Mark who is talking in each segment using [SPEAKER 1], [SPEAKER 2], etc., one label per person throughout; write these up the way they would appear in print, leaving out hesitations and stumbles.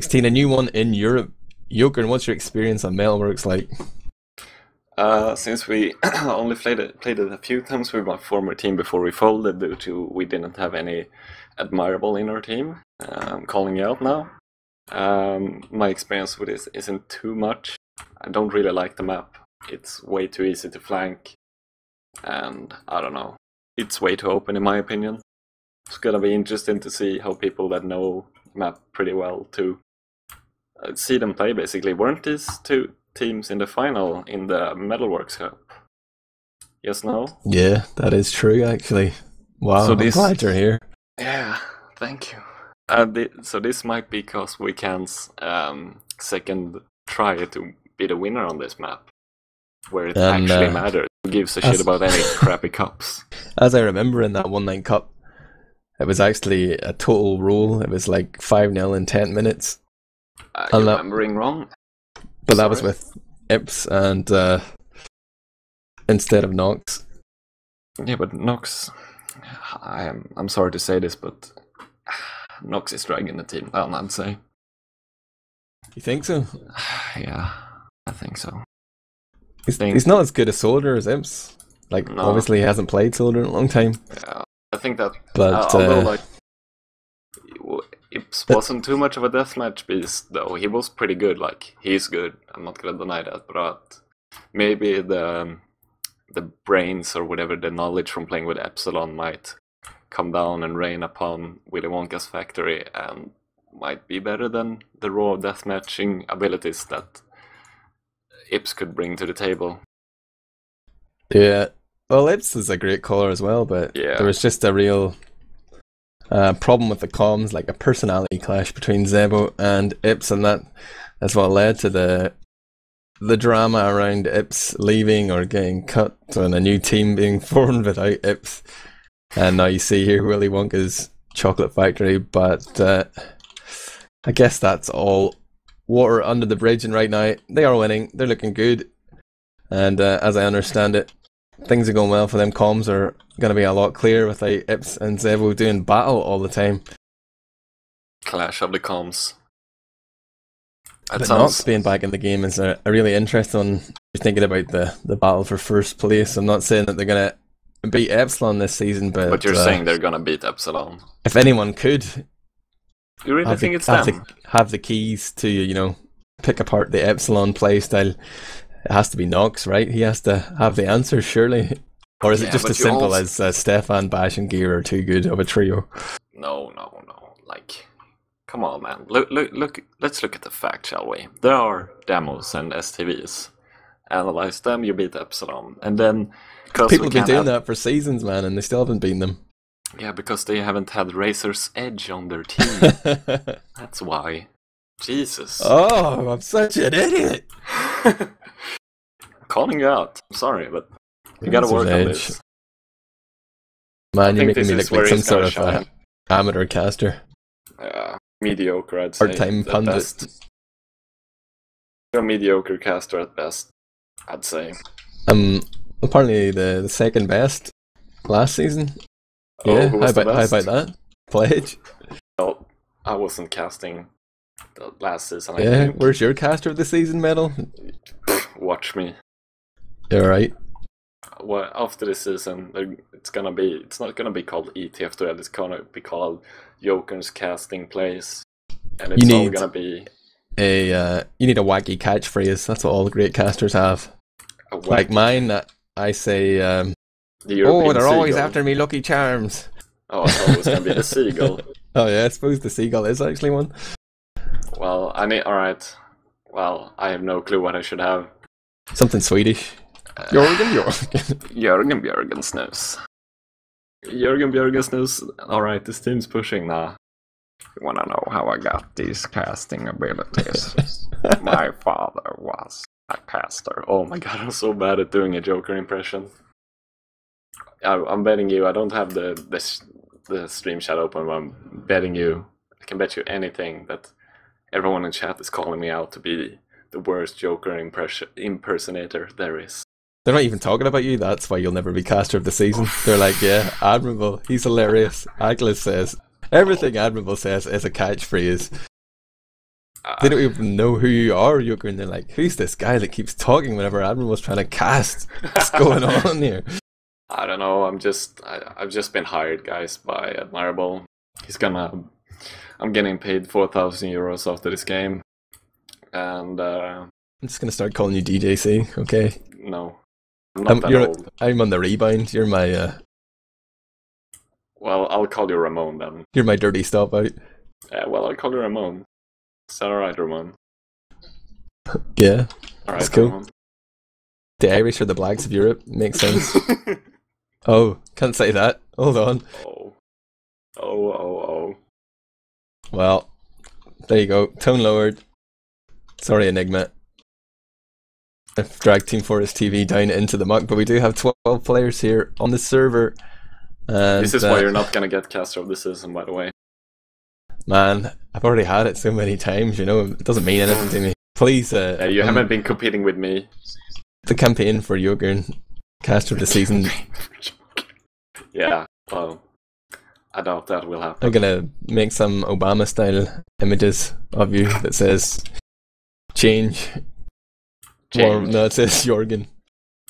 [SPEAKER 1] S16, a new one in Europe. Jokern, what's your experience on Metalworks like?
[SPEAKER 2] Since we only played it a few times with my former team before we folded due to we didn't have any Admirable in our team, I'm calling you out now. My experience with this isn't too much. I don't really like the map. It's way too easy to flank, and I don't know. It's way too open in my opinion. It's gonna be interesting to see how people that know map pretty well to see them play basically. Weren't these two teams in the final in the Metalworks Cup? Yes, no?
[SPEAKER 1] Yeah, that is true actually. Wow, so I'm glad you're here.
[SPEAKER 2] Yeah, thank you. So this might be causeWEcan's second try to be the winner on this map, where it actually matters. Who gives a shit about any crappy cups?
[SPEAKER 1] As I remember in that 1-9 cup, it was actually a total roll. It was like 5-0 in 10 minutes.
[SPEAKER 2] You're remembering wrong?
[SPEAKER 1] But that was with Ips and instead of Nox.
[SPEAKER 2] Yeah, but Nox... I'm sorry to say this, but Nox is dragging the team down, I'd say.
[SPEAKER 1] You think so?
[SPEAKER 2] Yeah, I think so.
[SPEAKER 1] He's not as good a soldier as Ips. Like, no. Obviously he hasn't played soldier in a long time.
[SPEAKER 2] Yeah, I think that...
[SPEAKER 1] But,
[SPEAKER 2] although, like, Ips wasn't too much of a deathmatch beast, though. He was pretty good, like, he's good. I'm not gonna deny that, but maybe the brains or whatever, the knowledge from playing with Epsilon might come down and rain upon Willy Wonka's factory and might be better than the raw deathmatching abilities that Ips could bring to the table.
[SPEAKER 1] Yeah, well, Ips is a great caller as well, but yeah, there was just a real problem with the comms, like a personality clash between Zebo and Ips, and that's what led to the drama around Ips leaving or getting cut and a new team being formed without Ips. And now you see here Willy Wonka's chocolate factory, but I guess that's all water under the bridge, and right now they are winning, they're looking good, and as I understand it, things are going well for them. Comms are going to be a lot clearer without Ips and Zebo doing battle all the time.
[SPEAKER 2] Clash of the comms.
[SPEAKER 1] But Nox being back in the game is a really interesting one. You're thinking about the battle for first place. I'm not saying that they're going to beat Epsilon this season, but
[SPEAKER 2] you're saying they're going to beat Epsilon.
[SPEAKER 1] If anyone could,
[SPEAKER 2] you really think it's them?
[SPEAKER 1] Have the keys to, you know, pick apart the Epsilon playstyle, it has to be Nox, right? He has to have the answers, surely. Or is it just as simple as Stefan, Bash, and Gear are too good of a trio?
[SPEAKER 2] No. Like, come on, man. Look. Let's look at the fact, shall we? There are demos and STVs. Analyze them, you beat Epsilon, and then
[SPEAKER 1] people have been doing that for seasons, man, and they still haven't beaten them.
[SPEAKER 2] Yeah, because they haven't had Razor's Edge on their team. That's why. Jesus.
[SPEAKER 1] Oh, I'm such an idiot.
[SPEAKER 2] Calling you out. I'm sorry, but you gotta work on this.
[SPEAKER 1] Man, you're making me look like some sort of amateur caster.
[SPEAKER 2] Mediocre, I'd say.
[SPEAKER 1] Part-time pundit.
[SPEAKER 2] You're a mediocre caster at best, I'd say.
[SPEAKER 1] Apparently the second best last season. Yeah, how about that? Pledge.
[SPEAKER 2] Well, I wasn't casting the last season, I think.
[SPEAKER 1] Where's your caster of the season medal?
[SPEAKER 2] Watch me.
[SPEAKER 1] You're right.
[SPEAKER 2] Well, after this season, it's not gonna be called ETF2L, it's gonna be called Jokern's casting place. And it's all gonna be
[SPEAKER 1] you need a wacky catchphrase. That's what all the great casters have. Like mine, I say they're always after me, Lucky Charms.
[SPEAKER 2] Oh, I thought it was gonna be the seagull.
[SPEAKER 1] Oh yeah, I suppose the seagull is actually one.
[SPEAKER 2] Well, alright. Well, I have no clue what I should have.
[SPEAKER 1] Something Swedish.
[SPEAKER 2] Jörgen Snus. Jörgen Snus. Alright, this team's pushing now. You wanna know how I got these casting abilities? My father was a caster. Oh my god, I'm so bad at doing a Joker impression. I'm betting you, I don't have the stream chat open, but I'm betting you, I can bet you anything that everyone in chat is calling me out to be the worst Joker impersonator there is.
[SPEAKER 1] They're not even talking about you, that's why you'll never be caster of the season. They're like, yeah, Admirable, he's hilarious. Agnes says, everything Admirable says is a catchphrase. They don't even know who you are, Jokern. They're like, who's this guy that keeps talking whenever Admirable's trying to cast? What's going on here?
[SPEAKER 2] I don't know. I've just been hired, guys, by Admirable. I'm getting paid 4,000 euros after this game, and
[SPEAKER 1] I'm just gonna start calling you DJC. Okay.
[SPEAKER 2] No, I'm not that old.
[SPEAKER 1] I'm on the rebound. You're my.
[SPEAKER 2] Well, I'll call you Ramon then.
[SPEAKER 1] You're my dirty stop out.
[SPEAKER 2] Yeah, well, I'll call you Ramon. Is that alright, Ramon?
[SPEAKER 1] Yeah.
[SPEAKER 2] Alright,
[SPEAKER 1] that's cool.
[SPEAKER 2] Ramon.
[SPEAKER 1] The Irish are the blacks of Europe. Makes sense. Oh, can't say that. Hold on.
[SPEAKER 2] Oh.
[SPEAKER 1] Well, there you go. Tone lowered. Sorry, Enigma. I've dragged teamfortress.tv down into the muck, but we do have 12 players here on the server. And,
[SPEAKER 2] this is why you're not gonna get caster of the season, by the way.
[SPEAKER 1] Man, I've already had it so many times, you know, it doesn't mean anything to me. Please,
[SPEAKER 2] you haven't been competing with me.
[SPEAKER 1] The campaign for Jokern, caster of the season.
[SPEAKER 2] Yeah, well, I doubt that will happen.
[SPEAKER 1] I'm gonna make some Obama-style images of you that says, change. Or, no, it says Jörgen.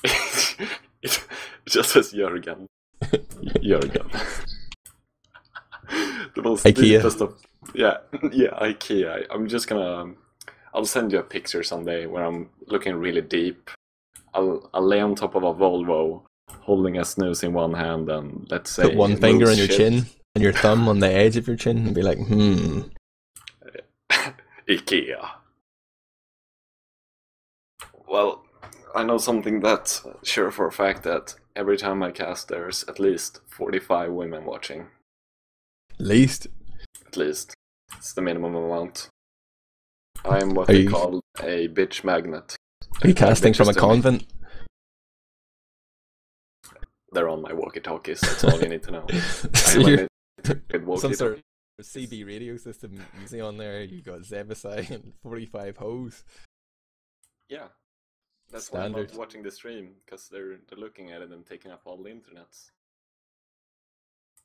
[SPEAKER 2] It just says Jörgen. Jörgen. The most
[SPEAKER 1] IKEA.
[SPEAKER 2] Yeah, IKEA. I'll send you a picture someday where I'm looking really deep. I'll lay on top of a Volvo, holding a snooze in one hand, and let's say
[SPEAKER 1] put one finger on your chin and your thumb on the edge of your chin, and be like,
[SPEAKER 2] IKEA. Well, I know something that's sure for a fact that every time I cast, there's at least 45 women watching.
[SPEAKER 1] At least.
[SPEAKER 2] It's the minimum amount. I am what they call a bitch magnet.
[SPEAKER 1] Are you casting from a convent?
[SPEAKER 2] They're on my walkie-talkies, that's all you need to know.
[SPEAKER 1] So some sort of CB radio system you see on there, you got Zebasai and 45 hoes.
[SPEAKER 2] Yeah. That's why I'm not watching the stream, because they're looking at it and taking up all the internets.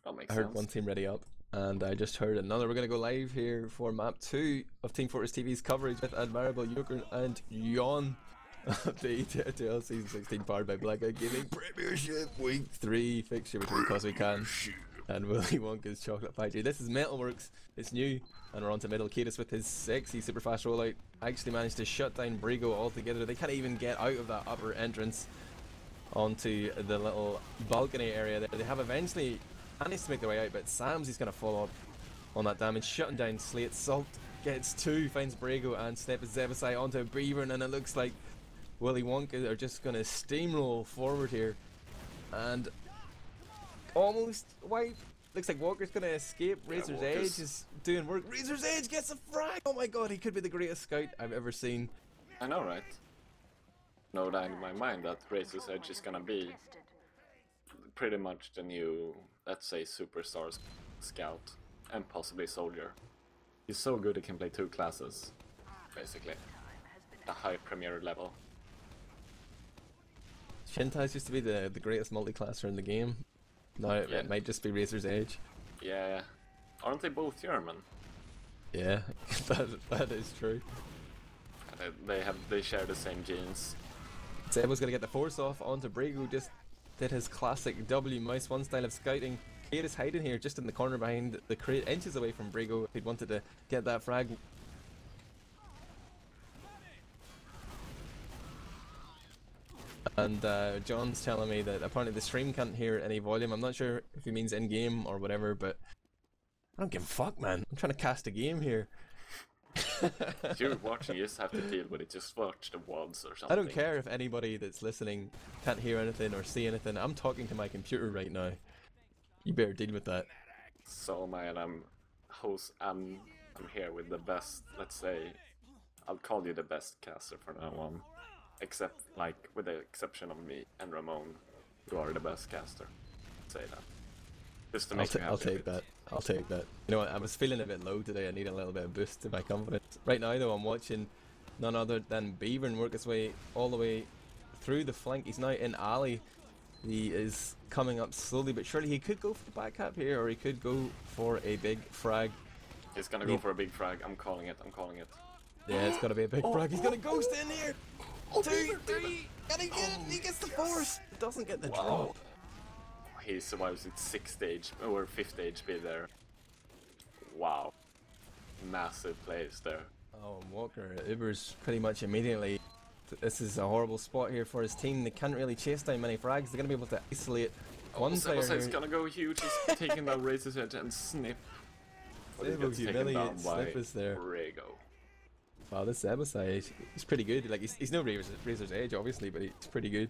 [SPEAKER 2] That makes sense.
[SPEAKER 1] I heard one team ready up, and I just heard another. We're going to go live here for map 2 of Team Fortress TV's coverage with Admirable, Jokern and Jon of the ETF2L S16 powered by Blackout Gaming Premiership Week 3 fixture between causeWEcan and Willy Wonka's Chocolate Factory. This is Metalworks, it's new, and we're on to middle. Katus with his sexy super fast rollout actually managed to shut down Brigo altogether. They can't even get out of that upper entrance onto the little balcony area there. They have eventually managed to make their way out, but Sam's is going to fall up on that damage, shutting down Slate. Salt gets 2, finds Brigo, and Snip Zebasai onto Beaver, and it looks like Willy Wonka are just going to steamroll forward here. And almost wipe. Looks like Walker's going to escape. Razor's Edge is doing work. Razor's Edge gets a frag! Oh my god, he could be the greatest scout I've ever seen.
[SPEAKER 2] I know, right? No doubt in my mind that Razor's Edge is going to be pretty much the new, let's say, superstar scout and possibly soldier. He's so good he can play 2 classes, basically. A high premier level.
[SPEAKER 1] Shintais used to be the greatest multi-classer in the game. Now it might just be Razor's Edge.
[SPEAKER 2] Yeah. Aren't they both German?
[SPEAKER 1] Yeah, that is true.
[SPEAKER 2] They share the same genes.
[SPEAKER 1] Zebo's gonna get the force off onto Brigo, just did his classic W mouse 1 style of scouting. Kate is hiding here just in the corner behind the crate, inches away from Brigo if he'd wanted to get that frag. And John's telling me that apparently the stream can't hear any volume. I'm not sure if he means in-game or whatever, but I don't give a fuck, man. I'm trying to cast a game here.
[SPEAKER 2] If you're watching, you just have to deal with it. Just watch the WODs or something.
[SPEAKER 1] I don't care if anybody that's listening can't hear anything or see anything. I'm talking to my computer right now. You better deal with that.
[SPEAKER 2] So man, I'm here with the best, let's say, I'll call you the best caster from now on. Except, like, with the exception of me and Ramon, you are the best caster. Say that. Just to make me happy.
[SPEAKER 1] I'll take that. I'll take that. You know what, I was feeling a bit low today. I need a little bit of boost to my confidence. Right now though, I'm watching none other than Beaver work his way all the way through the flank. He's now in alley. He is coming up slowly but surely. He could go for the back cap here, or he could go for a big frag.
[SPEAKER 2] He's gonna go for a big frag. I'm calling it.
[SPEAKER 1] Yeah, it's gotta be a big frag. He's gonna ghost in here! 2, 3, and he gets the force! Doesn't get the drop.
[SPEAKER 2] He survives with 6th HP, or 5th HP there. Wow. Massive plays there.
[SPEAKER 1] Oh, and Walker, Uber's pretty much immediately... This is a horrible spot here for his team. They can't really chase down many frags. They're gonna be able to isolate one player here.
[SPEAKER 2] He's gonna go huge. He's taking down Razor's Edge and Snip.
[SPEAKER 1] Zebo humiliates Snip is there.
[SPEAKER 2] Rego.
[SPEAKER 1] Wow, this Zebasai, he's pretty good. Like he's no Razor's Edge, obviously, but he's pretty good.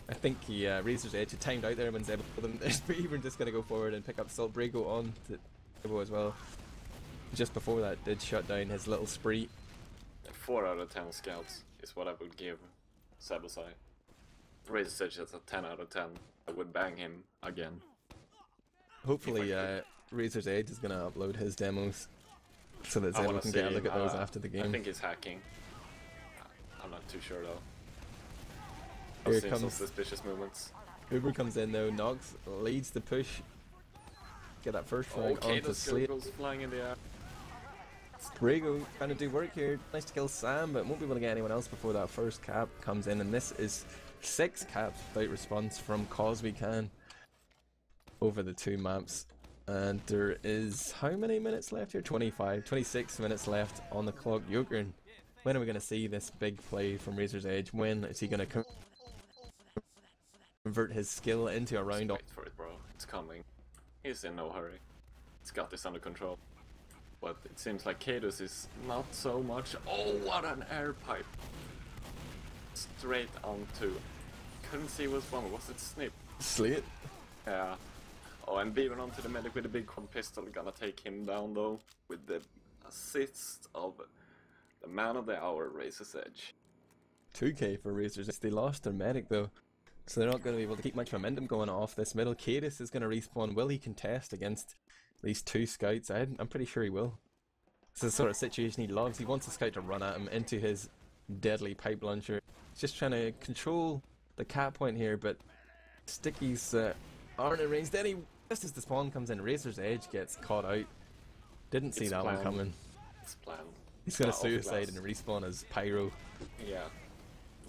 [SPEAKER 1] I think he Razor's Edge had timed out there when Zebo pulled him. But even just gonna go forward and pick up Salt Brego on to Zebo as well. Just before that, did shut down his little spree.
[SPEAKER 2] 4 out of 10 scouts is what I would give Zebasai. Razor's Edge is a 10 out of 10. I would bang him again.
[SPEAKER 1] Hopefully, Razor's Edge is gonna upload his demos so that Zebo can get a look at those after the game.
[SPEAKER 2] I think he's hacking. I'm not too sure though.
[SPEAKER 1] Here
[SPEAKER 2] I've seen some
[SPEAKER 1] comes
[SPEAKER 2] suspicious movements.
[SPEAKER 1] Uber comes in though, Nox leads the push. Get that first frag onto Slate.
[SPEAKER 2] Goes flying in the air.
[SPEAKER 1] Brego trying to do work here. Nice to kill Sam, but won't be able to get anyone else before that first cap comes in. And this is 6 caps without response from causeWEcan over the 2 maps. And there is how many minutes left here? 26 minutes left on the clock. Jokern, when are we going to see this big play from Razor's Edge? When is he going to convert his skill into a round?
[SPEAKER 2] Wait for it, bro. It's coming. He's in no hurry. He's got this under control. But it seems like Cadus is not so much. Oh, what an air pipe! Straight onto. Couldn't see which one. Was it Snip?
[SPEAKER 1] Slate?
[SPEAKER 2] Yeah. Oh, and Beaver onto the medic with a big quad pistol. Gonna take him down though. With the assist of the man of the hour, Razor's Edge.
[SPEAKER 1] 2k for Razor's Edge. They lost their medic though. So they're not going to be able to keep much momentum going off this middle. Cadus is going to respawn. Will he contest against these 2 scouts? I'm pretty sure he will. This is the sort of situation he loves. He wants a scout to run at him into his deadly pipe launcher. He's just trying to control the cap point here, but Stickies aren't in range. Then he, just as the spawn comes in, Razor's Edge gets caught out. Didn't see that one coming.
[SPEAKER 2] It's planned.
[SPEAKER 1] He's going to suicide and respawn as Pyro.
[SPEAKER 2] Yeah.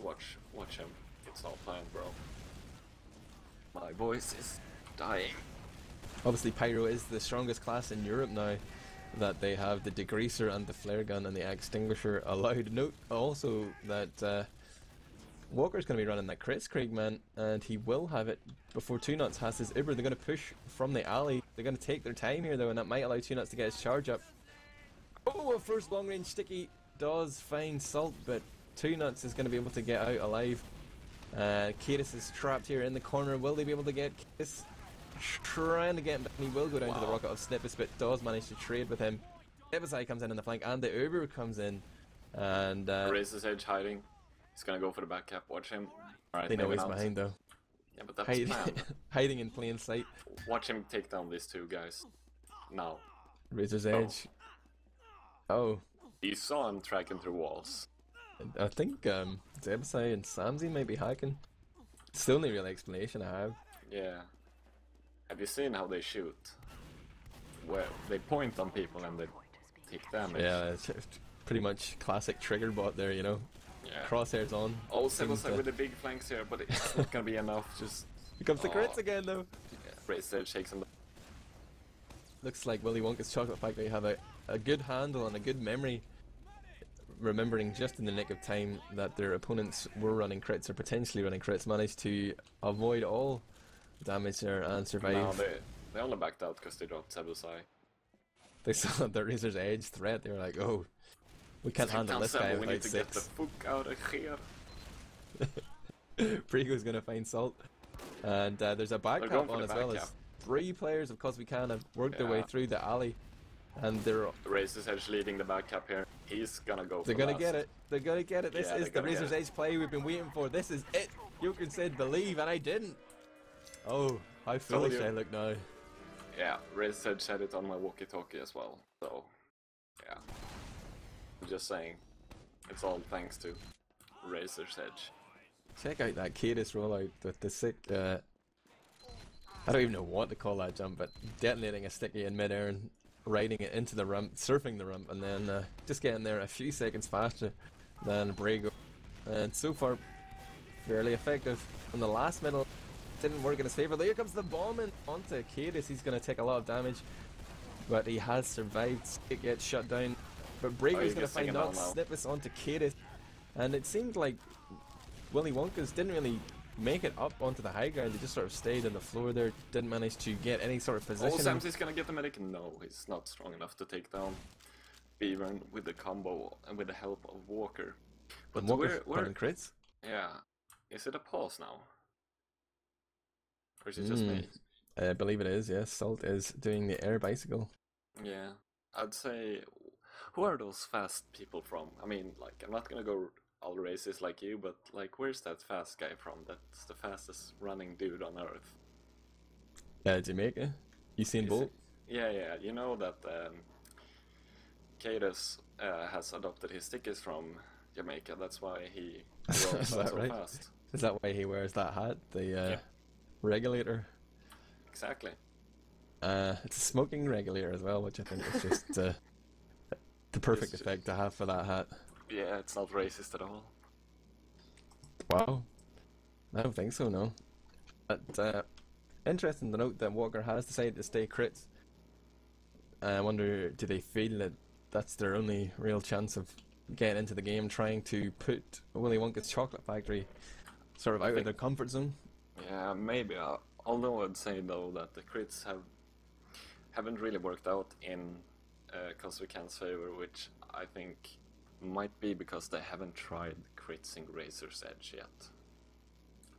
[SPEAKER 2] Watch him. It's all planned, bro. My voice is dying.
[SPEAKER 1] Obviously Pyro is the strongest class in Europe now, that they have the degreaser and the flare gun and the extinguisher allowed. Note also that Walker's going to be running that crits Kriegman, and he will have it before 2nuts has his Uber. They're going to push from the alley. They're going to take their time here though, and that might allow 2nuts to get his charge up. Oh, a first long range sticky does find Salt, but 2nuts is going to be able to get out alive. Cadus is trapped here in the corner. Will they be able to get Cadus? Trying to get him back, and he will go down to the rocket of Snippets, but does manage to trade with him. Ebasai comes in the flank, and the Uber comes in, and
[SPEAKER 2] Razor's Edge hiding. He's gonna go for the back cap. Watch him. Alright,
[SPEAKER 1] they know he's behind though.
[SPEAKER 2] Yeah, but that's planned.
[SPEAKER 1] Hiding in plain sight.
[SPEAKER 2] Watch him take down these 2 guys. Now.
[SPEAKER 1] Razor's Edge. Oh.
[SPEAKER 2] You saw him tracking through walls.
[SPEAKER 1] I think Zebasai and Samzi might be hacking. It's the only real explanation I have.
[SPEAKER 2] Yeah. Have you seen how they shoot? Well, they point on people and they take damage.
[SPEAKER 1] Yeah, it's pretty much classic trigger bot there, you know.
[SPEAKER 2] Yeah.
[SPEAKER 1] Crosshairs on.
[SPEAKER 2] Oh, Zebasai with the big flanks here, but it's not gonna be enough. Just
[SPEAKER 1] here comes the crits again though.
[SPEAKER 2] Yeah. Razor's Edge shakes him.
[SPEAKER 1] Looks like Willy Wonka's chocolate factory have a good handle and a good memory, remembering just in the nick of time that their opponents were running crits or potentially running crits, managed to avoid all damage there and survive.
[SPEAKER 2] No, they only backed out because they dropped Zebasai.
[SPEAKER 1] They saw the Razor's Edge threat. They were like, "Oh, we can't handle this guy
[SPEAKER 2] without 6." We need to get the fuck out of here.
[SPEAKER 1] Prego's gonna find Salt, and there's a back cap on as well as 3 players of causeWEcan have worked their way through the alley, and they're
[SPEAKER 2] Razor's Edge leading the back cap here. He's gonna go.
[SPEAKER 1] They're gonna get it. They're gonna get it. This is the Razor's Edge play we've been waiting for. This is it. Jokern said believe, and I didn't. Oh, how foolish I look now.
[SPEAKER 2] Yeah, Razor's Edge said it on my walkie-talkie as well. So, yeah. I'm just saying, it's all thanks to Razor's Edge.
[SPEAKER 1] Check out that Cadus rollout with the sick, I don't even know what to call that jump, but detonating a sticky in mid-air and riding it into the ramp, surfing the ramp, and then just getting there a few seconds faster than Brago. And so far, fairly effective. On the last middle, didn't work in his favour. Here comes the bomb in onto Cadis. He's going to take a lot of damage, but he has survived. It gets shut down. But Brago's going to find out, snip this onto Cadis. And it seemed like Willy Wonkas didn't really make it up onto the high ground. They just sort of stayed on the floor there, didn't manage to get any sort of position.
[SPEAKER 2] Oh, Samsy's gonna get the medic. No, he's not strong enough to take down Beavern with the combo and with the help of Walker.
[SPEAKER 1] But Walker's putting crits?
[SPEAKER 2] Yeah. Is it a pause now? Or is it just me?
[SPEAKER 1] I believe it is, yes. Salt is doing the air bicycle.
[SPEAKER 2] Yeah. I'd say, who are those fast people from? I mean, like, I'm not gonna go all races like you, but like, where's that fast guy from? That's the fastest running dude on Earth.
[SPEAKER 1] Jamaica? Usain Bolt?
[SPEAKER 2] Yeah. You know that Cadis has adopted his stickers from Jamaica. That's why he runs so fast.
[SPEAKER 1] Is that why he wears that hat? The regulator?
[SPEAKER 2] Exactly.
[SPEAKER 1] It's a smoking regulator as well, which I think is just the perfect effect to have for that hat.
[SPEAKER 2] Yeah, it's not racist at all.
[SPEAKER 1] Wow. I don't think so, no. But interesting to note that Walker has decided to stay crits. I wonder, do they feel that that's their only real chance of getting into the game, trying to put Willy Wonka's Chocolate Factory sort of out of their comfort zone?
[SPEAKER 2] Yeah, maybe. Although I'd say though that the crits haven't really worked out in causeWEcan's favor, which I think might be because they haven't tried crits in Razor's Edge yet.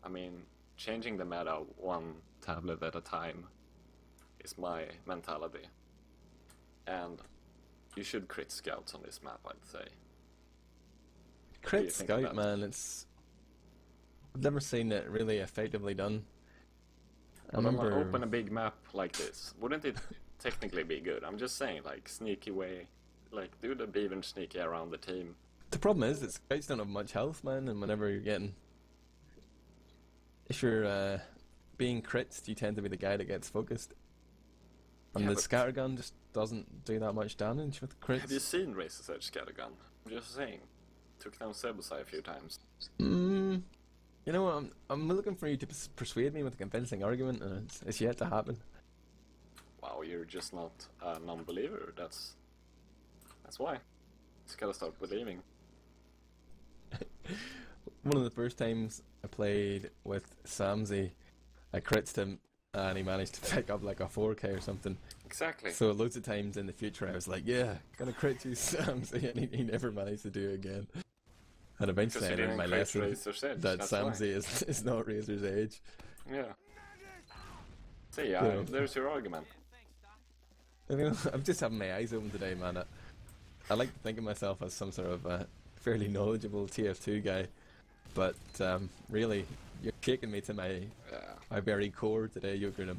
[SPEAKER 2] I mean, changing the meta one tablet at a time is my mentality. And you should crit scouts on this map, I'd say.
[SPEAKER 1] Crit scout, man, it's... I've never seen it really effectively done.
[SPEAKER 2] I remember open a big map like this. Wouldn't it technically be good? I'm just saying, like, sneaky way. Like, do the Beaver sneaky around the team.
[SPEAKER 1] The problem is that scouts don't have much health, man, and whenever you're getting... If you're being crits, you tend to be the guy that gets focused. And the scattergun just doesn't do that much damage with crits.
[SPEAKER 2] Have you seen Razor's Edge scattergun? I'm just saying. Took down Sebusai a few times.
[SPEAKER 1] You know what, I'm looking for you to persuade me with a convincing argument, and it's yet to happen.
[SPEAKER 2] Wow, you're just not a non-believer, that's why. Just gotta start believing.
[SPEAKER 1] One of the first times I played with Samsy, I critted him and he managed to pick up like a 4k or something.
[SPEAKER 2] Exactly.
[SPEAKER 1] So loads of times in the future I was like, yeah, gonna crit you, Samsy, and he never managed to do it again. And eventually I learned my lesson that Samsy is not Razor's Edge.
[SPEAKER 2] Yeah. See, there's your argument.
[SPEAKER 1] I mean, I'm just having my eyes open today, man. I like to think of myself as some sort of fairly knowledgeable TF2 guy, but really, you're shaking me to my very core today, Jokern.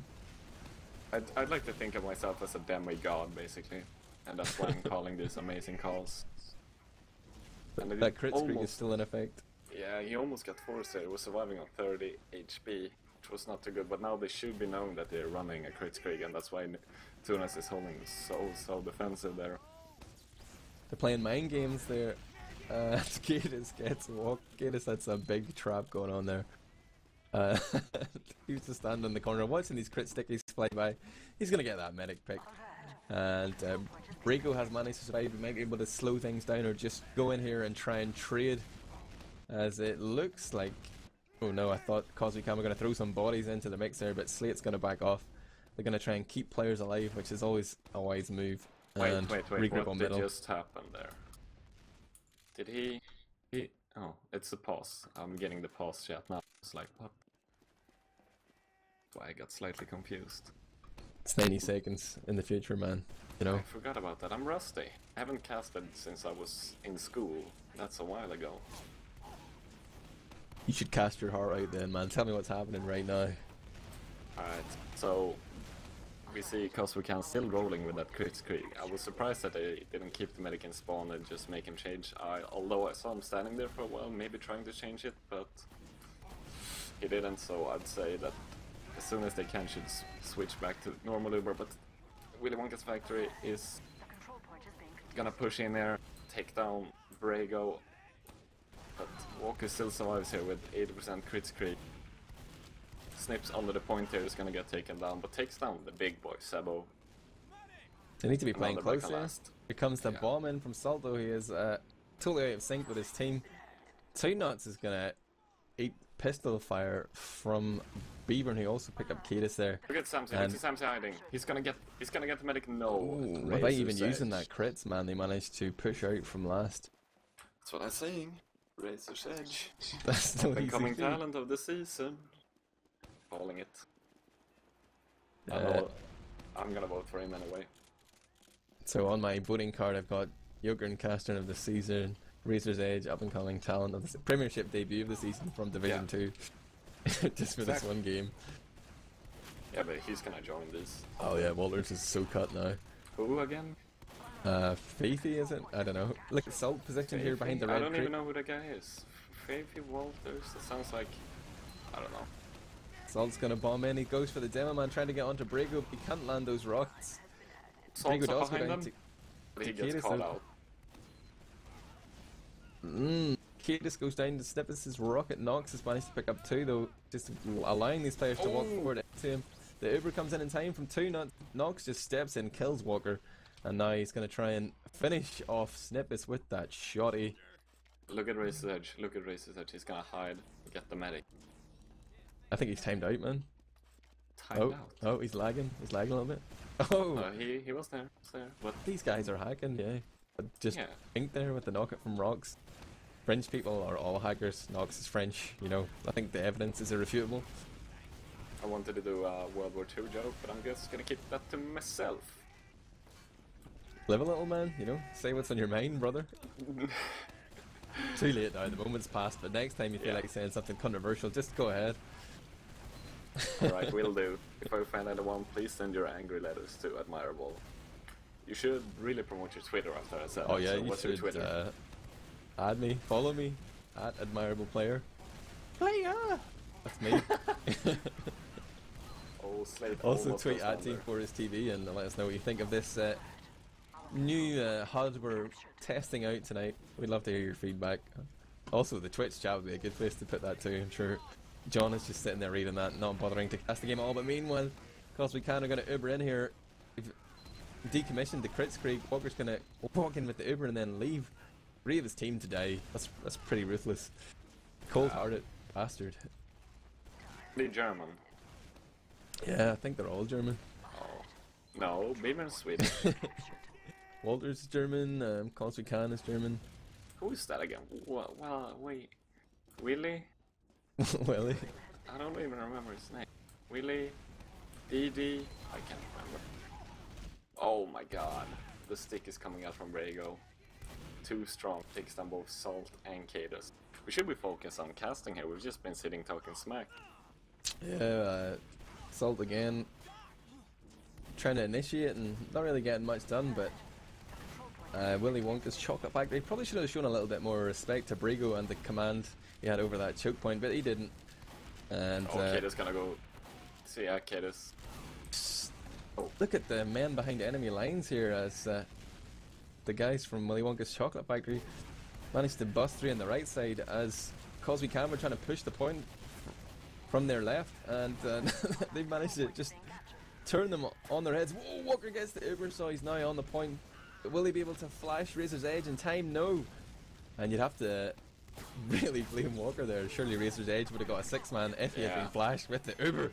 [SPEAKER 2] I'd like to think of myself as a demigod, basically, and that's why I'm calling these amazing calls.
[SPEAKER 1] And that crit streak is still in effect.
[SPEAKER 2] Yeah, he almost got forced there. He was surviving on 30 HP, which was not too good, but now they should be knowing that they're running a crit streak, and that's why Tunas is holding so defensive there.
[SPEAKER 1] They're playing mind games there. Cadis gets walked. Cadis, that's a big trap going on there. He used to stand in the corner watching these crit stickies fly by. He's going to get that medic pick. And Rico has managed to survive. We might be able to slow things down or just go in here and try and trade. As it looks like... Oh no, I thought causeWEcan were going to throw some bodies into the mix there, but Slate's going to back off. They're going to try and keep players alive, which is always a wise move.
[SPEAKER 2] Wait, what did just happen there? Did he... Oh, it's a pause. I'm getting the pause chat now. It's like, what? Why I got slightly confused.
[SPEAKER 1] It's 90 seconds in the future, man. You know?
[SPEAKER 2] I forgot about that. I'm rusty. I haven't casted since I was in school. That's a while ago.
[SPEAKER 1] You should cast your heart out then, man. Tell me what's happening right now.
[SPEAKER 2] Alright, so... We see causeWEcan still rolling with that crit streak. I was surprised that they didn't keep the medic in spawn and just make him change. Although I saw him standing there for a while, maybe trying to change it, but he didn't, so I'd say that as soon as they can should switch back to normal Uber, but Willy Wonka's factory is gonna push in there, take down Brago, but Walker still survives here with 80% crit screen. Snips under the point here is gonna get taken down, but takes down the big boy, Sebo.
[SPEAKER 1] They need to be playing close here. Here comes the bomb in from Salto. He is totally out of sync with his team. Two Nuts is gonna eat pistol fire from Beaver, and he also picked up Cadis there.
[SPEAKER 2] Look at Samson. Look at Samson hiding. He's gonna get the medic. No.
[SPEAKER 1] Without even using that crits, man, they managed to push out from last.
[SPEAKER 2] That's what I'm saying. Razor's Edge.
[SPEAKER 1] That's no easy
[SPEAKER 2] Becoming
[SPEAKER 1] feat.
[SPEAKER 2] talent of the season. Calling it. I'm gonna vote for him anyway.
[SPEAKER 1] So on my voting card, I've got Jokern caster of the season, Razor's Edge, up and coming talent of the Premiership debut of the season from Division 2. Just for this one game.
[SPEAKER 2] Yeah, but he's gonna join this.
[SPEAKER 1] Oh yeah, Walters is so cut now.
[SPEAKER 2] Who again?
[SPEAKER 1] Faithy, is it? I don't know. Look at Salt positioned here behind the red
[SPEAKER 2] I don't
[SPEAKER 1] crate.
[SPEAKER 2] even know who that guy is. Faithy Walters? That sounds like... I don't know.
[SPEAKER 1] Salt's gonna bomb in, he goes for the demo man trying to get onto Brago, but he can't land those rockets.
[SPEAKER 2] Salt's up behind him, but he gets caught out.
[SPEAKER 1] Cadis goes down to Snippets, his rocket. Nox has managed to pick up 2 though, just allowing these players to walk forward to him. The Uber comes in time from 2 Nuts. Nox just steps in, kills Walker, and now he's going to try and finish off Snippets with that shotty.
[SPEAKER 2] Look at Razor's Edge, look at Razor's Edge, he's going to hide, get the medic.
[SPEAKER 1] I think he's timed out, man.
[SPEAKER 2] Timed out?
[SPEAKER 1] Oh, he's lagging a little bit. Oh!
[SPEAKER 2] He was there, but...
[SPEAKER 1] These guys are hacking, yeah. But just think there with the knockout from Rocks. French people are all hackers. Nox is French, you know. I think the evidence is irrefutable.
[SPEAKER 2] I wanted to do a World War II joke, but I'm just gonna keep that to myself.
[SPEAKER 1] Live a little, man, you know. Say what's on your mind, brother. Too late now, the moment's passed, but next time you feel like saying something controversial, just go ahead.
[SPEAKER 2] Alright, will do. If I find anyone, please send your angry letters to Admirable. You should really promote your Twitter after I said
[SPEAKER 1] that. Oh yeah,
[SPEAKER 2] so
[SPEAKER 1] you
[SPEAKER 2] what's
[SPEAKER 1] should
[SPEAKER 2] your Twitter?
[SPEAKER 1] Add me, follow me, at Admirable Player. Player! That's me.
[SPEAKER 2] Oh, Slate.
[SPEAKER 1] Also tweet at teamfortress.tv and let us know what you think of this new HUD we're testing out tonight. We'd love to hear your feedback. Also, the Twitch chat would be a good place to put that too. I'm sure John is just sitting there reading that, not bothering to cast the game at all. But meanwhile, causeWEcan are going to Uber in here. We've decommissioned the crit screek. Walker's going to walk in with the Uber and then leave. 3 of his team to die. That's pretty ruthless. Cold-hearted bastard.
[SPEAKER 2] They're German.
[SPEAKER 1] Yeah, I think they're all German.
[SPEAKER 2] Oh. No, Beamer's Swedish.
[SPEAKER 1] Walter's is German, causeWEcan is German.
[SPEAKER 2] Who is that again? Well, wait. Willy?
[SPEAKER 1] Willy?
[SPEAKER 2] I don't even remember his name. Willy? DD? I can't remember. Oh my god. The stick is coming out from Brago. Too strong, takes down both Salt and Cadis. We should be focused on casting here, we've just been sitting talking smack.
[SPEAKER 1] Yeah, Salt again. Trying to initiate and not really getting much done, but Willy Wonka's chocolate factory probably should have shown a little bit more respect to Brago and the command he had over that choke point, but he didn't. And
[SPEAKER 2] Cadis gonna go. See ya, Cadis.
[SPEAKER 1] Oh, look at the men behind enemy lines here as the guys from Willy Wonka's chocolate factory managed to bust through on the right side as causeWEcan were trying to push the point from their left, and they managed to just turn them on their heads. Whoa, Walker gets the Uber, so he's now on the point. But will he be able to flash Razor's Edge in time? No. And you'd have to really blame Walker there. Surely Razor's Edge would have got a 6-man if he had been flashed with the Uber.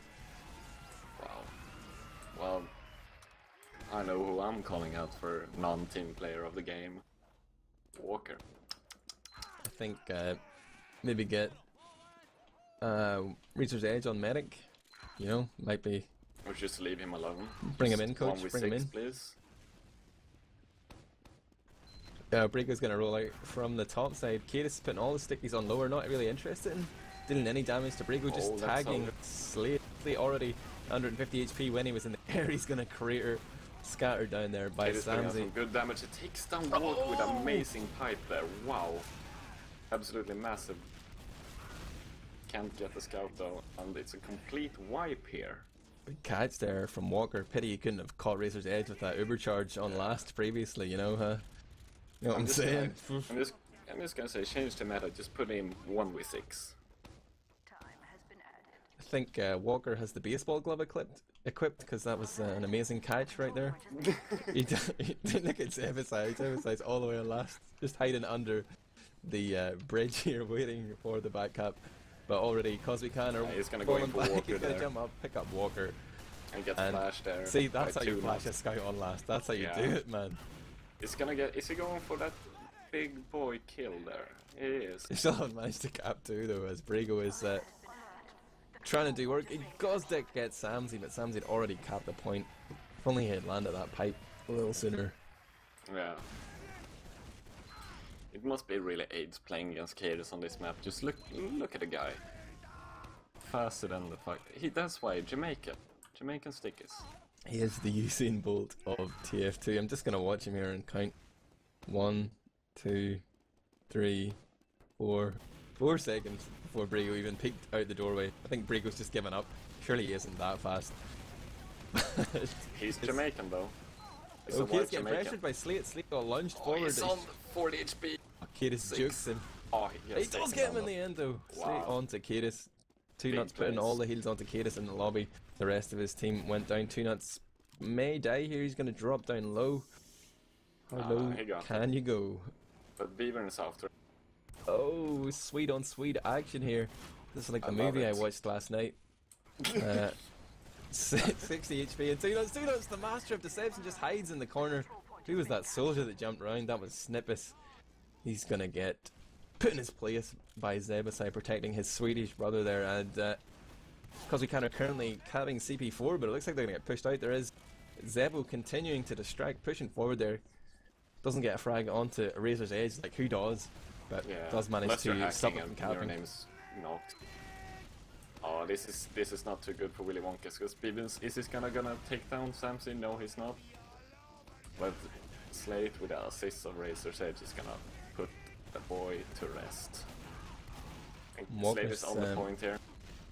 [SPEAKER 2] Wow. Well, I know who I'm calling out for non-team player of the game. Walker.
[SPEAKER 1] I think maybe get Razor's Edge on medic. You know, might be.
[SPEAKER 2] Or just leave him alone.
[SPEAKER 1] Bring him in, coach. Bring him in,
[SPEAKER 2] please.
[SPEAKER 1] Brago's going to roll out from the top side. Cadis putting all the stickies on lower, not really interested in dealing any damage to Brago, just tagging Slate. Slate already 150 HP when he was in the air. He's going to crater, scattered down there by Samsey.
[SPEAKER 2] Good damage. It takes down Walker with amazing pipe there. Wow. Absolutely massive. Can't get the scout though, and it's a complete wipe here.
[SPEAKER 1] Big catch there from Walker. Pity he couldn't have caught Razor's Edge with that Uber charge on last previously, you know, huh? You know what I'm saying?
[SPEAKER 2] I'm just gonna say, change the meta, just put him 1v6.
[SPEAKER 1] I think Walker has the baseball glove equipped because that was an amazing catch right there. he look at Zebaside's all the way on last, just hiding under the bridge here, waiting for the back cap. But already, causeWEcan
[SPEAKER 2] he's gonna go in for Walker.
[SPEAKER 1] He's gonna jump up, pick up Walker,
[SPEAKER 2] and get flashed there.
[SPEAKER 1] See, that's how you flash a scout on last. That's how you do it, man.
[SPEAKER 2] It's gonna get. Is he going for that big boy kill there? He is.
[SPEAKER 1] He still hasn't managed to cap too, though, as Brigo is trying to do work. He goes to get Samsy, but Samsy had already capped the point. If only he had landed that pipe a little sooner.
[SPEAKER 2] Yeah. It must be really AIDS playing against Cadus on this map. Just look at the guy. Faster than the fuck. That's why Jamaican stickers.
[SPEAKER 1] He is the Usain Bolt of TF2. I'm just gonna watch him here and count 1, 2, 3, 4. 4 seconds before Brigo even peeked out the doorway. I think Brigo's just given up. Surely he isn't that fast.
[SPEAKER 2] He's Jamaican though.
[SPEAKER 1] He's getting pressured by Slate. Slate got lunged forward.
[SPEAKER 2] He's on 40 HP.
[SPEAKER 1] Cadus jukes him. He does get him in the end though. Straight on to Cadus. 2nuts putting all the heals onto Cadus in the lobby. The rest of his team went down. 2nuts may die here. He's going to drop down low. How low can you go?
[SPEAKER 2] But Beaver is after.
[SPEAKER 1] Oh, sweet on sweet action here. This is like the movie I watched last night. 60 HP and 2nuts, the master of deception, just hides in the corner. Who was that soldier that jumped around? That was Snippus. He's gonna get put in his place by Zebasai, protecting his Swedish brother there. And causeWEcan are currently capping CP4, but it looks like they're gonna get pushed out. There is Zebo continuing to distract, pushing forward there. Doesn't get a frag onto Razor's Edge, like who does? But does manage to stop it from capping.
[SPEAKER 2] Your name's knocked. Oh, this is not too good for Willy Wonkas, because Bivens, is he gonna take down Samsy? No, he's not. But Slate with the assist of Razor's Edge is gonna put the boy to rest. And Slate is on the point here.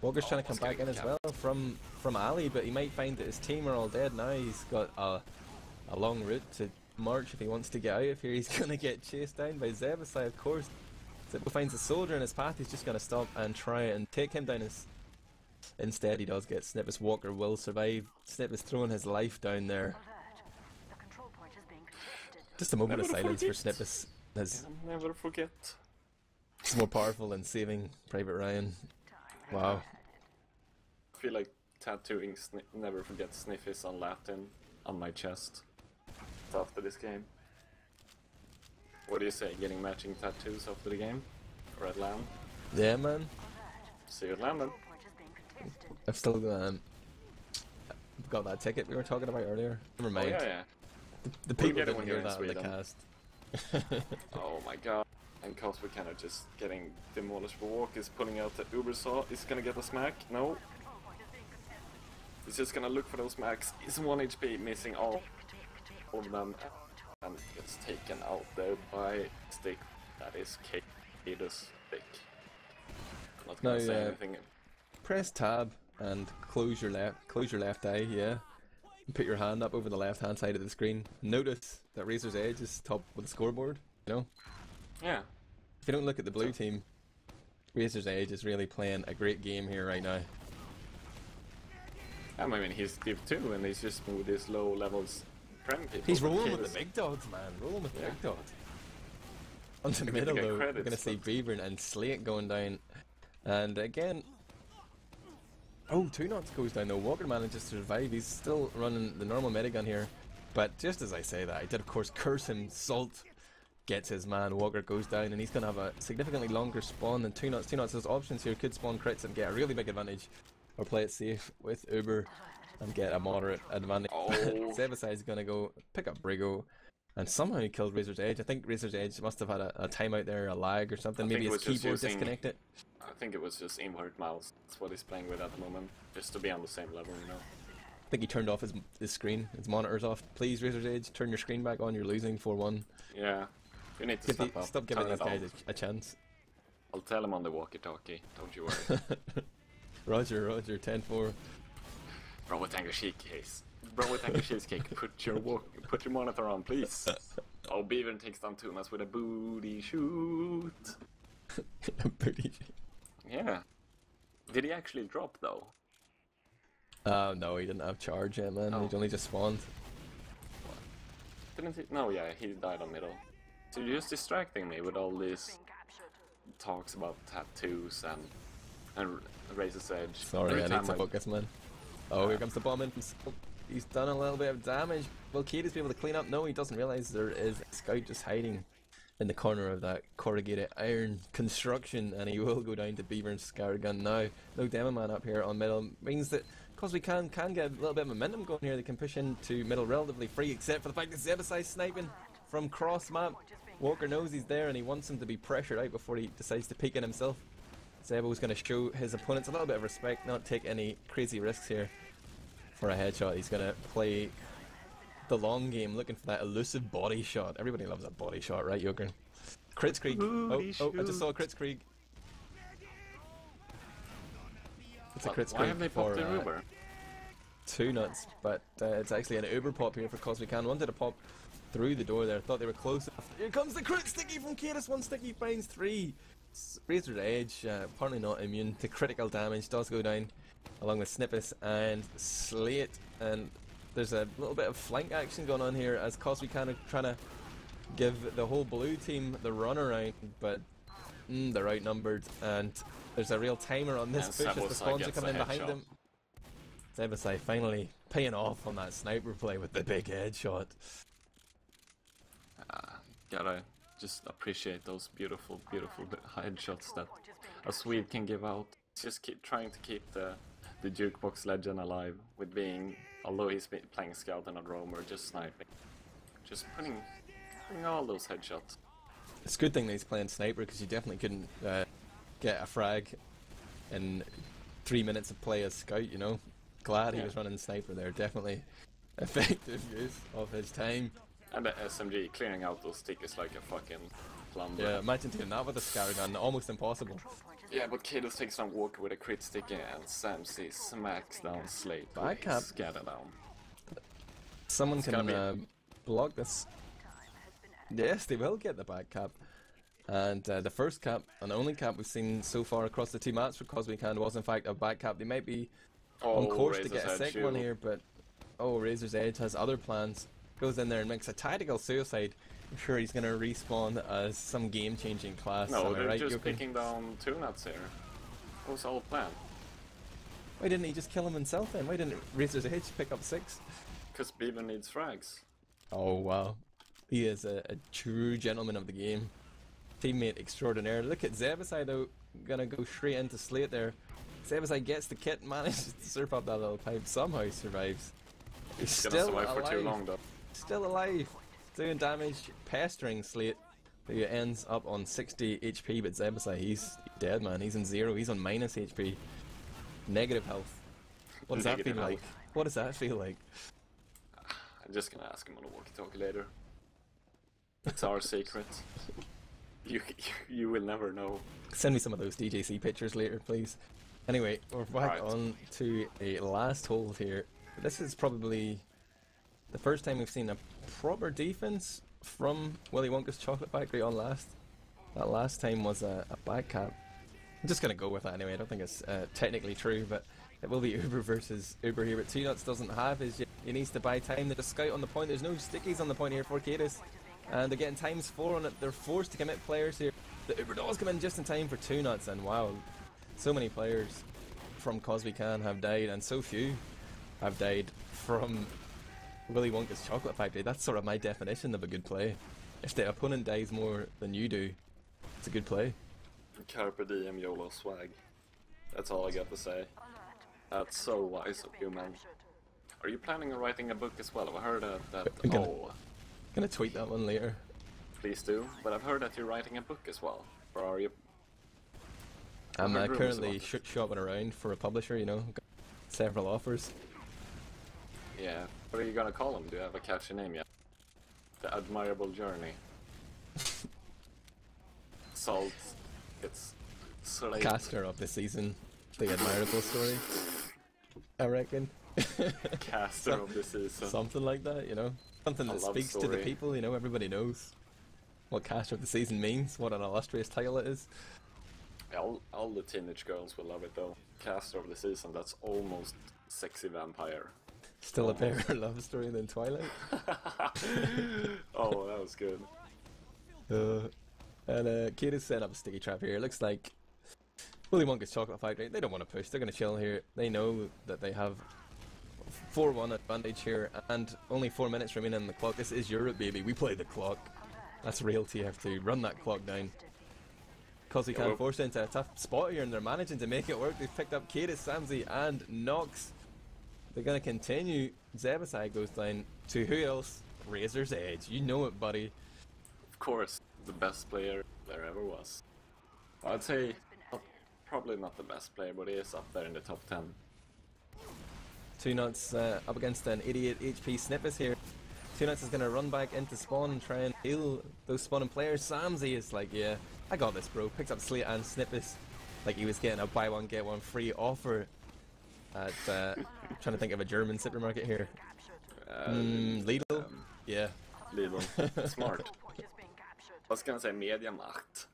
[SPEAKER 1] Walker's trying to come back in as well from Ali, but he might find that his team are all dead now. He's got a long route to march if he wants to get out of here. He's gonna get chased down by Zebasai, of course. Zebo finds a soldier in his path. He's just gonna stop and try and take him down. Instead, he does get Snippus. Walker will survive. Snippus throwing his life down there. Just a moment of silence for Snippus.
[SPEAKER 2] Never forget.
[SPEAKER 1] It's more powerful than saving Private Ryan. Wow.
[SPEAKER 2] I feel like tattooing never forget Sniffis on Latin on my chest after this game. What do you say, getting matching tattoos after the game? Or at LAN?
[SPEAKER 1] Yeah, man.
[SPEAKER 2] See you at LAN then.
[SPEAKER 1] I've still got that ticket we were talking about earlier. Never mind.
[SPEAKER 2] Oh, yeah.
[SPEAKER 1] The people didn't hear that in the cast.
[SPEAKER 2] Oh my god. And causeWEcan are just getting demolished. Walk is pulling out the Uber saw. Is he gonna get a smack? No. He's just gonna look for those smacks. He's 1 HP, missing all of them. And gets taken out there by Stick. That is Cadus Stick. I'm not gonna say anything.
[SPEAKER 1] Press tab and close your left eye, yeah. And put your hand up over the left hand side of the screen. Notice that Razor's Edge is top with the scoreboard, you know?
[SPEAKER 2] Yeah.
[SPEAKER 1] If you don't look at the blue team, Razor's Edge is really playing a great game here right now.
[SPEAKER 2] I mean, he's Div 2 and he's just with his low levels Prem people.
[SPEAKER 1] He's rolling with the big dogs, man. Rolling with the big dogs. On the middle though, we're going to see Beaver and Slate going down. And again... Oh, 2nuts goes down though. Walker manages to survive. He's still running the normal minigun here. But just as I say that, I did of course curse him. Salt gets his man. Walker goes down and he's going to have a significantly longer spawn than 2nuts. 2nuts has options here. Could spawn crits and get a really big advantage. Or play it safe with Uber and get a moderate advantage.
[SPEAKER 2] Oh.
[SPEAKER 1] Zebasai is going to go pick up Brigo. And somehow he killed Razor's Edge. I think Razor's Edge must have had a timeout there, a lag or something. Maybe his keyboard disconnected.
[SPEAKER 2] I think it was just invert mouse. That's what he's playing with at the moment. Just to be on the same level, you know.
[SPEAKER 1] I think he turned off his screen. His monitor's off. Please, Razor's Edge, turn your screen back on. You're losing 4-1.
[SPEAKER 2] Yeah. You need to
[SPEAKER 1] stop giving these guys a chance.
[SPEAKER 2] I'll tell him on the walkie-talkie. Don't you worry.
[SPEAKER 1] Roger, 10-4.
[SPEAKER 2] Bro with Tango Cheesecake. Bro with Tango Cheesecake, put your monitor on, please. Oh, Beaver takes down Tunas with a booty shoot.
[SPEAKER 1] A booty shoot.
[SPEAKER 2] Yeah. Did he actually drop though?
[SPEAKER 1] No, he didn't have charge yet, man. He'd only just spawned.
[SPEAKER 2] What? Didn't he? No, yeah, he died on middle. So you're just distracting me with all these talks about tattoos and Razor's Edge.
[SPEAKER 1] Sorry, I need to focus, man. Oh, here comes the bomb in. He's done a little bit of damage. Will Kata's be able to clean up? No, he doesn't realise there is a scout just hiding in the corner of that corrugated iron construction, and he will go down to Beaver and Scaragun now. No demo man up here on middle means that causeWEcan can get a little bit of momentum going here. They can push into middle relatively free, except for the fact that Zebasai's sniping from cross map. Walker knows he's there and he wants him to be pressured out before he decides to peek in himself. Zebo's going to show his opponents a little bit of respect, not take any crazy risks here for a headshot. He's going to play the long game, looking for that elusive body shot. Everybody loves a body shot, right, Jokern? Kritzkrieg. Oh, I just saw a Kritzkrieg. It's a Kritzkrieg.
[SPEAKER 2] Why have they popped the Uber?
[SPEAKER 1] 2 nuts, but it's actually an Uber pop here for causeWEcan. Wanted to pop through the door there, thought they were close enough. Here comes the crit sticky from Katus. 1 sticky finds 3. Razor's Edge, apparently not immune to critical damage, does go down along with Snippus and Slate, and there's a little bit of flank action going on here as causeWEcan are trying to give the whole blue team the run around, but they're outnumbered, and there's a real timer on this push as the spawns are coming in behind them. Zebasai finally paying off on that sniper play with the big headshot.
[SPEAKER 2] Gotta just appreciate those beautiful, beautiful headshots that a Swede can give out. Just keep trying to keep the jukebox legend alive with being, although he's playing scout and a roamer, just sniping, just putting all those headshots.
[SPEAKER 1] It's a good thing that he's playing sniper because you definitely couldn't get a frag in 3 minutes of play as scout. You know, glad he was running sniper there. Definitely effective use of his time.
[SPEAKER 2] And the SMG clearing out those stickers like a fucking plumber.
[SPEAKER 1] Yeah, imagine doing that with a Scaragun, almost impossible.
[SPEAKER 2] Yeah, but Kados takes down Walker with a crit sticker and Samsey smacks down Slate.
[SPEAKER 1] Back cap.
[SPEAKER 2] Scatter down.
[SPEAKER 1] Someone can block this. Yes, they will get the back cap. And the first cap, and the only cap we've seen so far across the 2 maps for causeWEcan was in fact a back cap. They might be on course to get a second one here, but Razor's Edge has other plans. Goes in there and makes a tactical suicide. I'm sure he's going to respawn as some game-changing class.
[SPEAKER 2] No, they're just picking down 2 nuts here. What was all planned?
[SPEAKER 1] Why didn't he just kill him himself then? Why didn't Razor's Edge pick up 6?
[SPEAKER 2] Because Beaver needs frags.
[SPEAKER 1] Oh wow. He is a true gentleman of the game. Teammate extraordinaire. Look at Zebasai though, gonna go straight into Slate there. Zebasai gets the kit, manages to surf up that little pipe, somehow survives. He's still alive.
[SPEAKER 2] For too long though.
[SPEAKER 1] Still alive, doing damage, pestering Slate, who ends up on 60 HP, but Zebasai, he's dead, man. He's on 0, he's on minus HP. Negative health. What does that feel like? What does that feel like?
[SPEAKER 2] I'm just gonna ask him on a walkie-talkie later. It's our secret. You will never know.
[SPEAKER 1] Send me some of those DJC pictures later, please. Anyway, we're back on to a last hold here. This is probably the first time we've seen a proper defense from Willy Wonka's Chocolate Factory on last. That last time was a back cap. I'm just going to go with that anyway. I don't think it's technically true, but it will be Uber versus Uber here. But 2 nuts doesn't have his yet. He needs to buy time. There's a scout on the point. There's no stickies on the point here for Katus. And they're getting ×4 on it. They're forced to commit players here. The Uber does come in just in time for 2 nuts. And wow, so many players from causeWEcan have died, and so few have died from Willy Wonka's Chocolate Factory. That's sort of my definition of a good play. If the opponent dies more than you do, it's a good play.
[SPEAKER 2] Carpe diem YOLO swag. That's all I got to say. That's so wise of you, man. Are you planning on writing a book as well? I've heard that
[SPEAKER 1] Gonna tweet that one later.
[SPEAKER 2] Please do. But I've heard that you're writing a book as well. Or are you?
[SPEAKER 1] I'm currently shopping around for a publisher, you know. Got several offers.
[SPEAKER 2] Yeah. What are you gonna call them? Do you have a catchy name yet? The Admirable Journey. Salt. It's Slate.
[SPEAKER 1] Caster of the season. The Admirable story, I reckon.
[SPEAKER 2] Caster of the season.
[SPEAKER 1] Something like that, you know? Something that speaks to the people, you know, everybody knows what caster of the season means, what an illustrious title it is.
[SPEAKER 2] All the teenage girls will love it though. Caster of the season, that's almost sexy vampire.
[SPEAKER 1] Still a better love story than Twilight.
[SPEAKER 2] Oh, that was good.
[SPEAKER 1] And Kate is setting up a sticky trap here. It looks like Willy Wonka's Chocolate Factory, they don't want to push, they're going to chill here. They know that they have 4-1 advantage here, and only 4 minutes remaining on the clock. This is Europe, baby. We play the clock. That's real TF2. Run that clock down. causeWEcan forced into a tough spot here, and they're managing to make it work. They've picked up Katis, Samsey, and Nox. They're going to continue. Zebasai goes down to who else? Razor's Edge. You know it, buddy.
[SPEAKER 2] Of course, the best player there ever was. I'd say probably not the best player, but he is up there in the top 10.
[SPEAKER 1] 2 Nuts up against an 88 HP Snippets here. 2 Nuts is going to run back into spawn and try and heal those spawning players. Samsey is like, yeah, I got this, bro. Picks up Slate and Snippets like he was getting a buy one get one free offer at trying to think of a German supermarket here. Lidl? Yeah.
[SPEAKER 2] Lidl. Smart. I was gonna say Mediamarkt,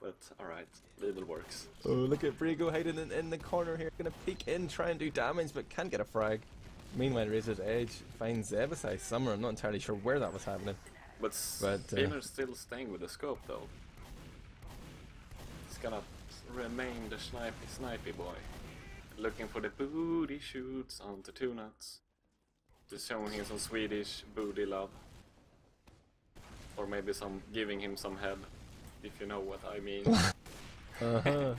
[SPEAKER 2] but alright, Lidl works.
[SPEAKER 1] Oh, look at Brigo hiding in the corner here. Gonna peek in, try and do damage, but can't get a frag. Meanwhile, Razor's Edge finds Zebasai somewhere. I'm not entirely sure where that was happening.
[SPEAKER 2] But Spinner's still staying with the scope though. He's gonna remain the snipey boy. Looking for the booty shoots onto 2 Nuts. Just showing him some Swedish booty love. Or maybe giving him some head, if you know what I mean. But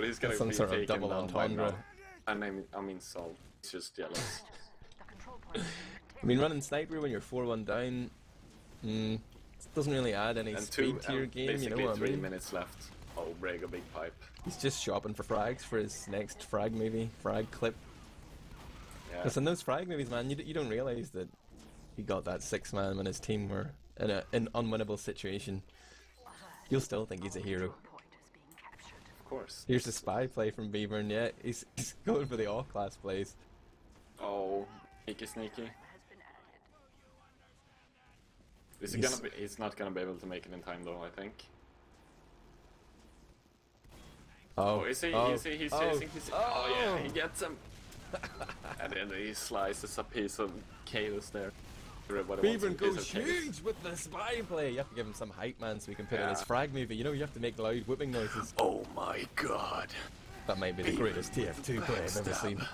[SPEAKER 2] he's gonna be
[SPEAKER 1] sort of
[SPEAKER 2] taken
[SPEAKER 1] double
[SPEAKER 2] down
[SPEAKER 1] entendre.
[SPEAKER 2] by now. I mean Salt. He's just jealous.
[SPEAKER 1] I mean, running sniper when you're 4-1 down doesn't really add any speed to your game, you know what I mean?
[SPEAKER 2] 3 minutes left. Oh, Brego big pipe.
[SPEAKER 1] He's just shopping for frags for his next frag movie, frag clip.
[SPEAKER 2] Yeah.
[SPEAKER 1] Because in those frag movies, man, you don't realise that he got that 6-man when his team were in an unwinnable situation. You'll still think he's a hero.
[SPEAKER 2] Of course.
[SPEAKER 1] Here's the spy play from Beaver, and yeah, he's going for the all-class plays.
[SPEAKER 2] Oh, sneaky. Is he gonna be? He's not gonna be able to make it in time, though. I think.
[SPEAKER 1] Oh,
[SPEAKER 2] is he? He's chasing. Oh yeah, he gets him. And then he slices a piece of chaos there.
[SPEAKER 1] Beaver goes huge with the spy play. You have to give him some hype, man, so we can put in his frag movie. You know, you have to make loud whipping noises.
[SPEAKER 2] Oh my god.
[SPEAKER 1] That might be the greatest TF2 play I've ever seen.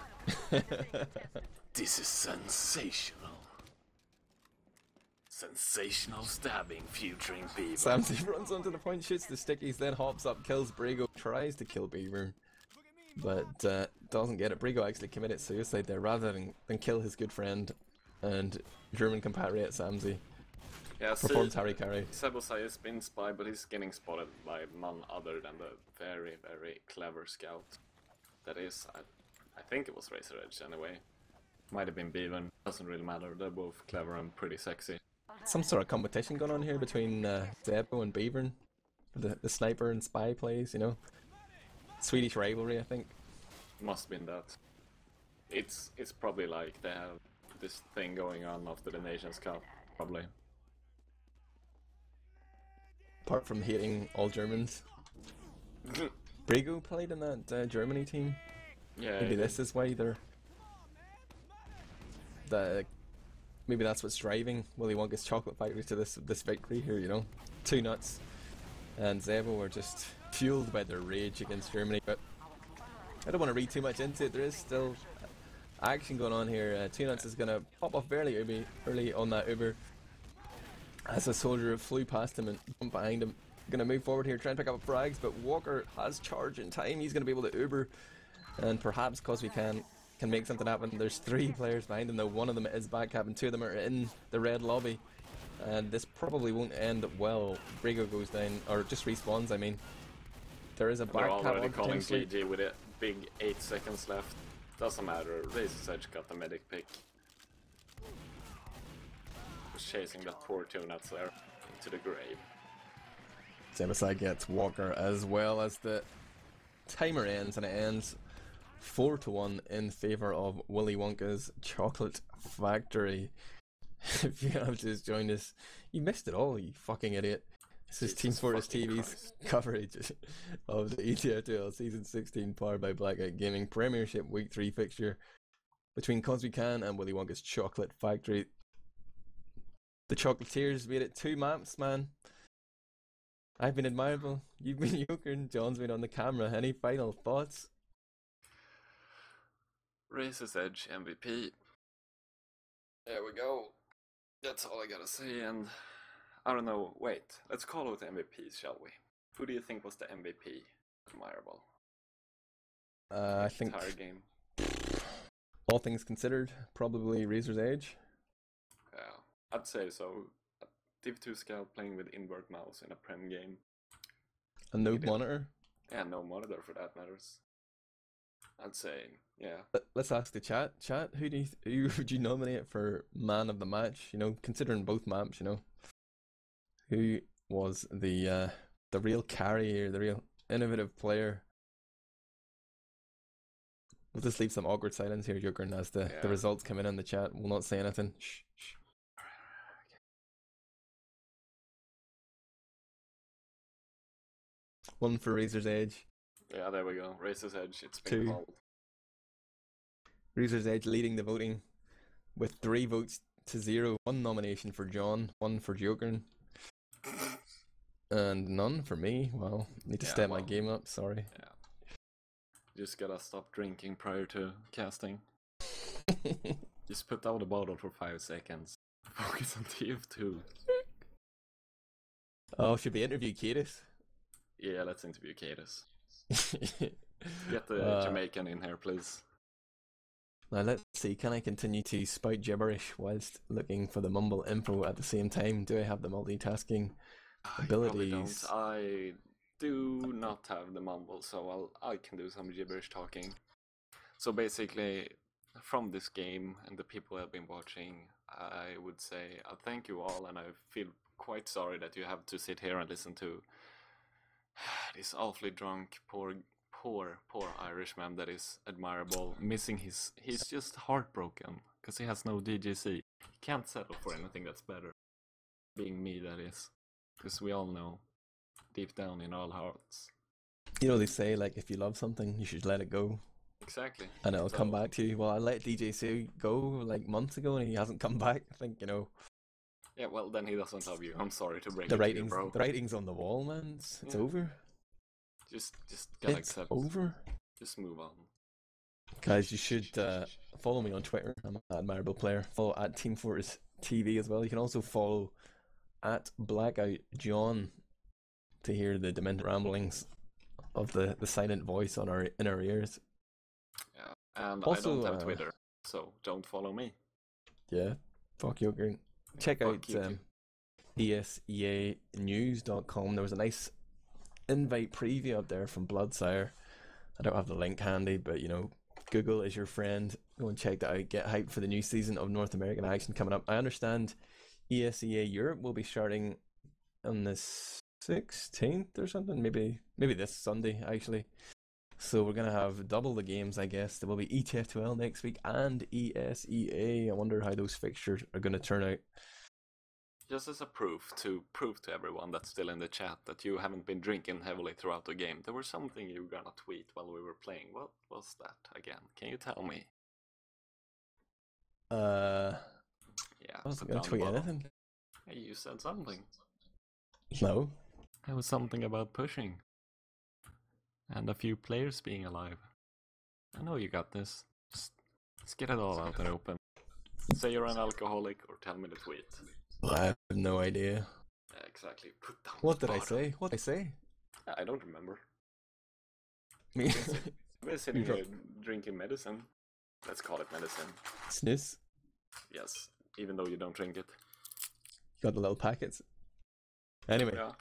[SPEAKER 2] This is sensational. Sensational stabbing featuring Beaver.
[SPEAKER 1] Samsey runs onto the point, shoots the stickies, then hops up, kills Brigo, tries to kill Beaver, but doesn't get it. Brigo actually committed suicide there rather than kill his good friend and German compatriot Samsey.
[SPEAKER 2] Yeah,
[SPEAKER 1] performs Harry Carey.
[SPEAKER 2] Zebasai has been spy, but he's getting spotted by none other than the very, very clever scout. That is, I think it was Razor Edge anyway. Might have been Beaver, doesn't really matter, they're both clever and pretty sexy.
[SPEAKER 1] Some sort of competition going on here between Zebo and Beaver. The sniper and spy plays, you know. Swedish rivalry, I think.
[SPEAKER 2] Must have been that. It's probably like they have this thing going on after the Nations Cup, probably.
[SPEAKER 1] Apart from hating all Germans. Brigo played in that Germany team.
[SPEAKER 2] Yeah.
[SPEAKER 1] Maybe this is why they're... Maybe that's what's driving Willy Wonka's Chocolate Factory to this victory here, you know. 2 Nuts and Zebo were just fueled by their rage against Germany, but I don't want to read too much into it. There is still action going on here. 2 Nuts is going to pop off fairly early on that Uber as a soldier flew past him and jumped behind him. Going to move forward here, try and pick up frags, but Walker has charge in time. He's going to be able to Uber, and perhaps causeWEcan can make something happen. There's 3 players behind him, though. One of them is backcap and 2 of them are in the red lobby, and this probably won't end well. Brigo goes down, or just respawns, I mean. There is a backcap.
[SPEAKER 2] They're already calling GG with a big 8 seconds left. Doesn't matter, Razor's Edge got the medic pick. Just chasing that poor 2 Nuts there into the grave.
[SPEAKER 1] Zebasai gets Walker as well as the timer ends, and it ends 4-1 in favor of Willy Wonka's Chocolate Factory. If you have just joined us, you missed it all, you fucking idiot. This is Team Fortress TV's coverage of the ETF2L Season 16 powered by Blackout Gaming Premiership Week 3 fixture between causeWEcan and Willy Wonka's Chocolate Factory. The Chocolatiers made it 2 maps, man. I've been Admirable, you've been Jokern, John's been on the camera. Any final thoughts?
[SPEAKER 2] Race's Edge MVP. There we go. That's all I gotta say, and I don't know, wait, let's call out the MVPs, shall we? Who do you think was the MVP? Admirable.
[SPEAKER 1] I think
[SPEAKER 2] entire game.
[SPEAKER 1] All things considered, probably Razor's Edge.
[SPEAKER 2] Yeah, I'd say so. Div 2 Scout playing with invert mouse in a Prem game.
[SPEAKER 1] And no monitor?
[SPEAKER 2] Yeah, no monitor for that matters. I'd say, yeah.
[SPEAKER 1] Let's ask the chat. Chat, who would you nominate for man of the match? You know, considering both maps, you know, who was the real carry here, the real innovative player? We'll just leave some awkward silence here, Jokern, as the results come in the chat. We'll not say anything. Shh, shh. One for Razor's Edge.
[SPEAKER 2] Yeah, there we go. Razor's Edge. It's been called.
[SPEAKER 1] Razor's Edge leading the voting with 3 votes to 0. 1 nomination for John, 1 for Jokern, and none for me. Well, need to step my game up. Sorry.
[SPEAKER 2] Yeah. Just gotta stop drinking prior to casting. Just put down the bottle for 5 seconds. Focus on TF2.
[SPEAKER 1] Oh, should we interview Cadis?
[SPEAKER 2] Yeah, let's interview Cadis. Get the Jamaican in here, please.
[SPEAKER 1] Now let's see, can I continue to spout gibberish whilst looking for the mumble info at the same time? Do I have the multitasking abilities?
[SPEAKER 2] I do not have the mumble, so I can do some gibberish talking. So basically, from this game and the people who have been watching, I would say thank you all, and I feel quite sorry that you have to sit here and listen to this awfully drunk, poor Irishman that is Admirable, missing he's just heartbroken because he has no DGC. He can't settle for anything that's better. Being me, that is. Because we all know, deep down in our hearts.
[SPEAKER 1] You know, they say, like, if you love something, you should let it go.
[SPEAKER 2] Exactly.
[SPEAKER 1] And it'll come back to you. Well, I let DJC go, like, months ago, and he hasn't come back. I think, you know.
[SPEAKER 2] Yeah, well, then he doesn't love you. I'm sorry to break it to you, bro.
[SPEAKER 1] The writing's on the wall, man. It's over.
[SPEAKER 2] Just gotta accept.
[SPEAKER 1] It's over.
[SPEAKER 2] Just move on.
[SPEAKER 1] Guys, you should follow me on Twitter. I'm an Admirable player. Follow at teamfortress.tv as well. You can also follow at Blackout John to hear the demented ramblings of the silent voice in our ears.
[SPEAKER 2] Yeah, and also, I don't have Twitter, so don't follow me.
[SPEAKER 1] Yeah, fuck Jokern. Check out ESEAnews.com. There was a nice invite preview up there from Bloodsire. I don't have the link handy, but you know, Google is your friend. Go and check that out. Get hyped for the new season of North American action coming up. I understand ESEA Europe will be starting on the 16th or something. Maybe this Sunday actually. So we're gonna have double the games, I guess. There will be ETF2L next week and ESEA. I wonder how those fixtures are gonna turn out.
[SPEAKER 2] Just as a proof to everyone that's still in the chat that you haven't been drinking heavily throughout the game, there was something you were gonna tweet while we were playing. What was that again? Can you tell me?
[SPEAKER 1] Yeah. I wasn't gonna tweet anything.
[SPEAKER 2] Hey, you said something.
[SPEAKER 1] No.
[SPEAKER 2] It was something about pushing. And a few players being alive. I know you got this. Let's get it all out and open. Say you're an alcoholic or tell me the tweet.
[SPEAKER 1] I have no idea.
[SPEAKER 2] Yeah, exactly. Put down
[SPEAKER 1] what did I say? What did I say?
[SPEAKER 2] I don't remember.
[SPEAKER 1] Me?
[SPEAKER 2] We're sitting here drinking medicine. Let's call it medicine.
[SPEAKER 1] Snus?
[SPEAKER 2] Yes, even though you don't drink it.
[SPEAKER 1] You got the little packets? Anyway.
[SPEAKER 2] Yeah.